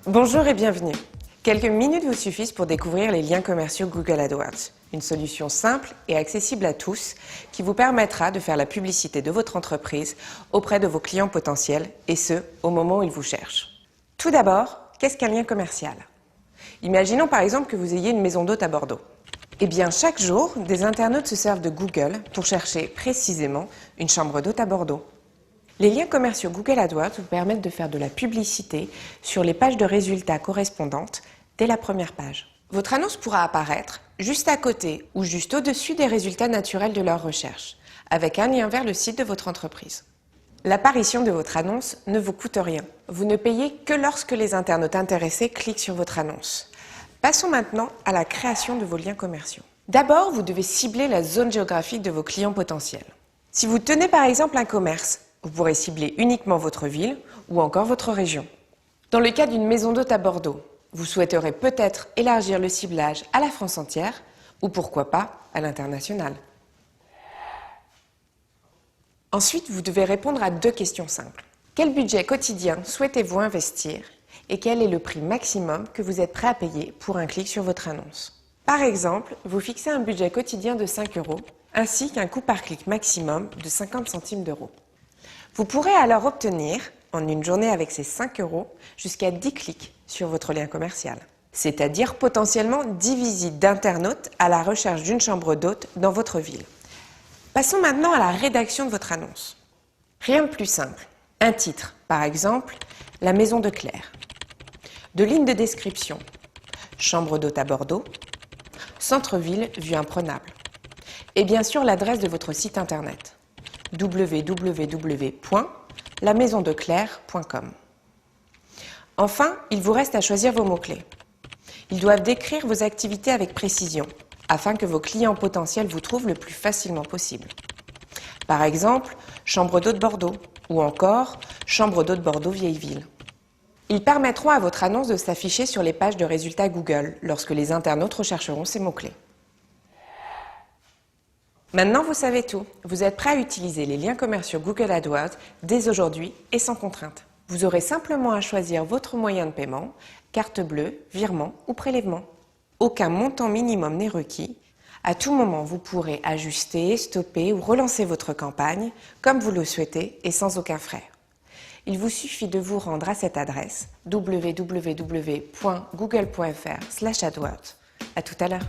Bonjour et bienvenue. Quelques minutes vous suffisent pour découvrir les liens commerciaux Google AdWords, une solution simple et accessible à tous qui vous permettra de faire la publicité de votre entreprise auprès de vos clients potentiels et ce, au moment où ils vous cherchent. Tout d'abord, qu'est-ce qu'un lien commercial? Imaginons par exemple que vous ayez une maison d'hôtes à Bordeaux. Eh bien, chaque jour, des internautes se servent de Google pour chercher précisément une chambre d'hôte à Bordeaux. Les liens commerciaux Google AdWords vous permettent de faire de la publicité sur les pages de résultats correspondantes dès la première page. Votre annonce pourra apparaître juste à côté ou juste au-dessus des résultats naturels de leur recherche, avec un lien vers le site de votre entreprise. L'apparition de votre annonce ne vous coûte rien. Vous ne payez que lorsque les internautes intéressés cliquent sur votre annonce. Passons maintenant à la création de vos liens commerciaux. D'abord, vous devez cibler la zone géographique de vos clients potentiels. Si vous tenez par exemple un commerce, vous pourrez cibler uniquement votre ville ou encore votre région. Dans le cas d'une maison d'hôtes à Bordeaux, vous souhaiterez peut-être élargir le ciblage à la France entière ou pourquoi pas à l'international. Ensuite, vous devez répondre à deux questions simples. Quel budget quotidien souhaitez-vous investir et quel est le prix maximum que vous êtes prêt à payer pour un clic sur votre annonce? Par exemple, vous fixez un budget quotidien de 5 € ainsi qu'un coût par clic maximum de 50 centimes d'euros. Vous pourrez alors obtenir, en une journée avec ces 5 €, jusqu'à 10 clics sur votre lien commercial. C'est-à-dire potentiellement 10 visites d'internautes à la recherche d'une chambre d'hôte dans votre ville. Passons maintenant à la rédaction de votre annonce. Rien de plus simple. Un titre, par exemple, la maison de Claire. Deux lignes de description. Chambre d'hôte à Bordeaux. Centre-ville, vue imprenable. Et bien sûr l'adresse de votre site internet. www.lamaisondeclaire.com. Enfin, il vous reste à choisir vos mots-clés. Ils doivent décrire vos activités avec précision, afin que vos clients potentiels vous trouvent le plus facilement possible. Par exemple, chambre d'hôte Bordeaux, ou encore chambre d'hôte Bordeaux vieille ville. Ils permettront à votre annonce de s'afficher sur les pages de résultats Google lorsque les internautes rechercheront ces mots-clés. Maintenant, vous savez tout. Vous êtes prêt à utiliser les liens commerciaux Google AdWords dès aujourd'hui et sans contrainte. Vous aurez simplement à choisir votre moyen de paiement, carte bleue, virement ou prélèvement. Aucun montant minimum n'est requis. À tout moment, vous pourrez ajuster, stopper ou relancer votre campagne comme vous le souhaitez et sans aucun frais. Il vous suffit de vous rendre à cette adresse www.google.fr/adwords. À tout à l'heure.